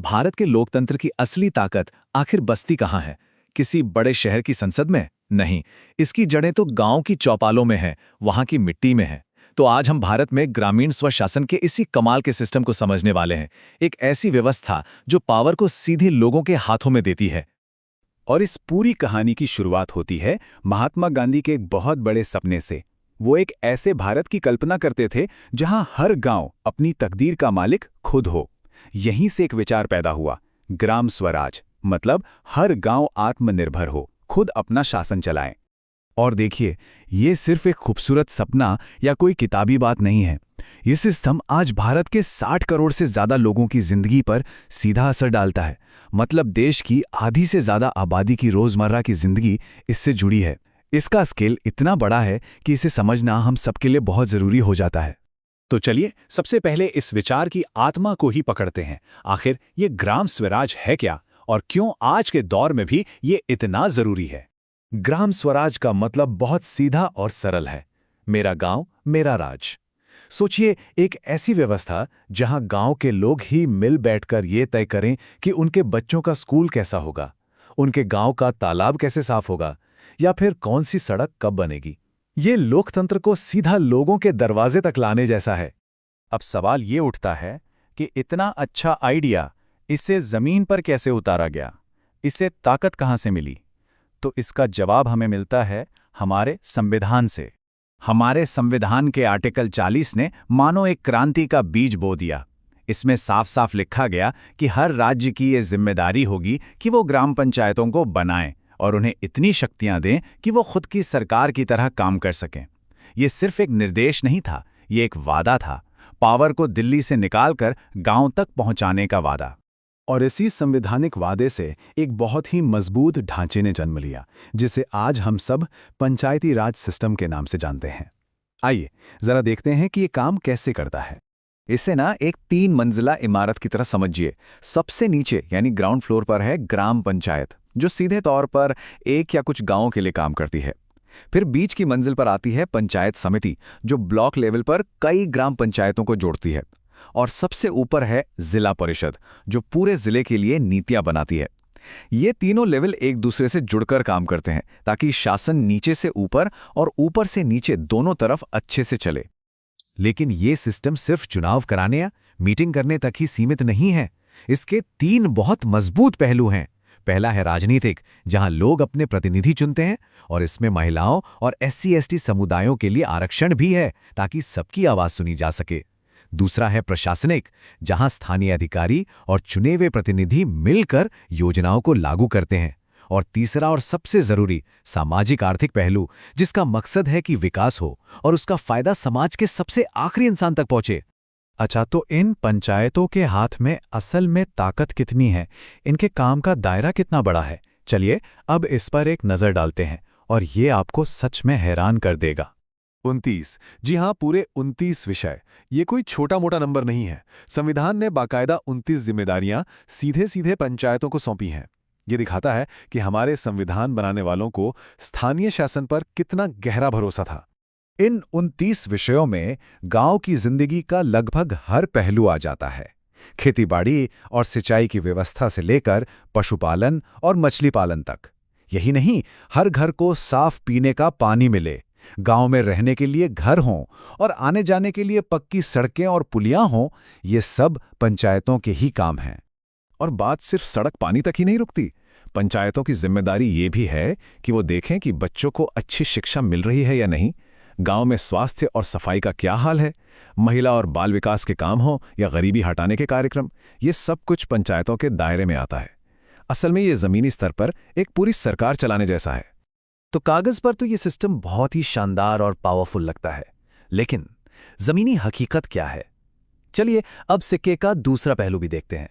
भारत के लोकतंत्र की असली ताकत आखिर बसती कहाँ है? किसी बड़े शहर की संसद में? नहीं, इसकी जड़ें तो गांव की चौपालों में हैं, वहां की मिट्टी में हैं। तो आज हम भारत में ग्रामीण स्वशासन के इसी कमाल के सिस्टम को समझने वाले हैं। एक ऐसी व्यवस्था जो पावर को सीधे लोगों के हाथों में देती है। और इस पूरी कहानी की शुरुआत होती है महात्मा गांधी के एक बहुत बड़े सपने से। वो एक ऐसे भारत की कल्पना करते थे जहां हर गांव अपनी तकदीर का मालिक खुद हो। यहीं से एक विचार पैदा हुआ, ग्राम स्वराज, मतलब हर गांव आत्मनिर्भर हो, खुद अपना शासन चलाए। और देखिए, ये सिर्फ एक खूबसूरत सपना या कोई किताबी बात नहीं है। ये सिस्टम आज भारत के 60 करोड़ से ज्यादा लोगों की जिंदगी पर सीधा असर डालता है। मतलब देश की आधी से ज्यादा आबादी की रोजमर्रा की जिंदगी इससे जुड़ी है। इसका स्केल इतना बड़ा है कि इसे समझना हम सबके लिए बहुत जरूरी हो जाता है। तो चलिए सबसे पहले इस विचार की आत्मा को ही पकड़ते हैं। आखिर ये ग्राम स्वराज है क्या, और क्यों आज के दौर में भी ये इतना जरूरी है? ग्राम स्वराज का मतलब बहुत सीधा और सरल है। मेरा गांव, मेरा राज। सोचिए, एक ऐसी व्यवस्था जहां गांव के लोग ही मिल बैठकर ये तय करें कि उनके बच्चों का स्कूल कैसा होगा, उनके गांव का तालाब कैसे साफ होगा, या फिर कौन सी सड़क कब बनेगी। ये लोकतंत्र को सीधा लोगों के दरवाजे तक लाने जैसा है। अब सवाल ये उठता है कि इतना अच्छा आइडिया, इसे जमीन पर कैसे उतारा गया? इसे ताकत कहां से मिली? तो इसका जवाब हमें मिलता है हमारे संविधान से। हमारे संविधान के आर्टिकल 40 ने मानो एक क्रांति का बीज बो दिया। इसमें साफ साफ लिखा गया कि हर राज्य की ये जिम्मेदारी होगी कि वो ग्राम पंचायतों को बनाएं और उन्हें इतनी शक्तियां दें कि वो खुद की सरकार की तरह काम कर सकें। ये सिर्फ एक निर्देश नहीं था, ये एक वादा था, पावर को दिल्ली से निकालकर गांव तक पहुंचाने का वादा। और इसी संवैधानिक वादे से एक बहुत ही मजबूत ढांचे ने जन्म लिया, जिसे आज हम सब पंचायती राज सिस्टम के नाम से जानते हैं। आइए जरा देखते हैं कि ये काम कैसे करता है। इसे ना एक 3 मंजिला इमारत की तरह समझिए। सबसे नीचे यानी ग्राउंड फ्लोर पर है ग्राम पंचायत, जो सीधे तौर पर एक या कुछ गांवों के लिए काम करती है। फिर बीच की मंजिल पर आती है पंचायत समिति, जो ब्लॉक लेवल पर कई ग्राम पंचायतों को जोड़ती है। और सबसे ऊपर है जिला परिषद, जो पूरे जिले के लिए नीतियां बनाती है। ये तीनों लेवल एक दूसरे से जुड़कर काम करते हैं ताकि शासन नीचे से ऊपर और ऊपर से नीचे दोनों तरफ अच्छे से चले। लेकिन ये सिस्टम सिर्फ चुनाव कराने या मीटिंग करने तक ही सीमित नहीं है। इसके 3 बहुत मजबूत पहलू हैं। पहला है राजनीतिक, जहां लोग अपने प्रतिनिधि चुनते हैं, और इसमें महिलाओं और SC/ST समुदायों के लिए आरक्षण भी है ताकि सबकी आवाज सुनी जा सके। दूसरा है प्रशासनिक, जहां स्थानीय अधिकारी और चुने हुए प्रतिनिधि मिलकर योजनाओं को लागू करते हैं। और तीसरा और सबसे जरूरी सामाजिक आर्थिक पहलू, जिसका मकसद है कि विकास हो और उसका फायदा समाज के सबसे आखिरी इंसान तक पहुंचे। अच्छा, तो इन पंचायतों के हाथ में असल में ताकत कितनी है? इनके काम का दायरा कितना बड़ा है? चलिए अब इस पर एक नजर डालते हैं, और ये आपको सच में हैरान कर देगा। 29, जी हां, पूरे 29 विषय। ये कोई छोटा मोटा नंबर नहीं है। संविधान ने बाकायदा 29 जिम्मेदारियां सीधे सीधे पंचायतों को सौंपी हैं। ये दिखाता है कि हमारे संविधान बनाने वालों को स्थानीय शासन पर कितना गहरा भरोसा था। इन 29 विषयों में गांव की जिंदगी का लगभग हर पहलू आ जाता है। खेतीबाड़ी और सिंचाई की व्यवस्था से लेकर पशुपालन और मछली पालन तक। यही नहीं, हर घर को साफ पीने का पानी मिले, गांव में रहने के लिए घर हों और आने जाने के लिए पक्की सड़कें और पुलियां हों, ये सब पंचायतों के ही काम हैं। और बात सिर्फ सड़क पानी तक ही नहीं रुकती। पंचायतों की जिम्मेदारी ये भी है कि वो देखें कि बच्चों को अच्छी शिक्षा मिल रही है या नहीं, गांव में स्वास्थ्य और सफाई का क्या हाल है, महिला और बाल विकास के काम हो या गरीबी हटाने के कार्यक्रम, ये सब कुछ पंचायतों के दायरे में आता है। असल में ये जमीनी स्तर पर एक पूरी सरकार चलाने जैसा है। तो कागज पर तो ये सिस्टम बहुत ही शानदार और पावरफुल लगता है, लेकिन जमीनी हकीकत क्या है? चलिए अब सिक्के का दूसरा पहलू भी देखते हैं।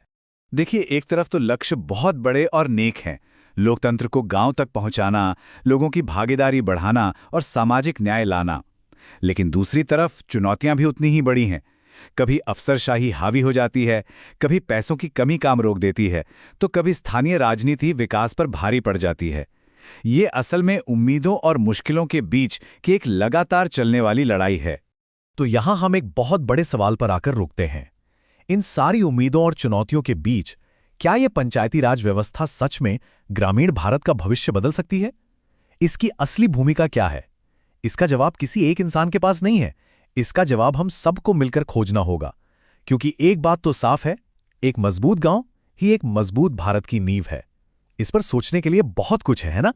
देखिए, एक तरफ तो लक्ष्य बहुत बड़े और नेक हैं, लोकतंत्र को गांव तक पहुंचाना, लोगों की भागीदारी बढ़ाना और सामाजिक न्याय लाना। लेकिन दूसरी तरफ चुनौतियां भी उतनी ही बड़ी हैं। कभी अफसरशाही हावी हो जाती है, कभी पैसों की कमी काम रोक देती है, तो कभी स्थानीय राजनीति विकास पर भारी पड़ जाती है। ये असल में उम्मीदों और मुश्किलों के बीच की एक लगातार चलने वाली लड़ाई है। तो यहां हम एक बहुत बड़े सवाल पर आकर रुकते हैं। इन सारी उम्मीदों और चुनौतियों के बीच क्या ये पंचायती राज व्यवस्था सच में ग्रामीण भारत का भविष्य बदल सकती है? इसकी असली भूमिका क्या है? इसका जवाब किसी एक इंसान के पास नहीं है। इसका जवाब हम सबको मिलकर खोजना होगा, क्योंकि एक बात तो साफ है, एक मजबूत गांव ही एक मजबूत भारत की नींव है। इस पर सोचने के लिए बहुत कुछ है ना?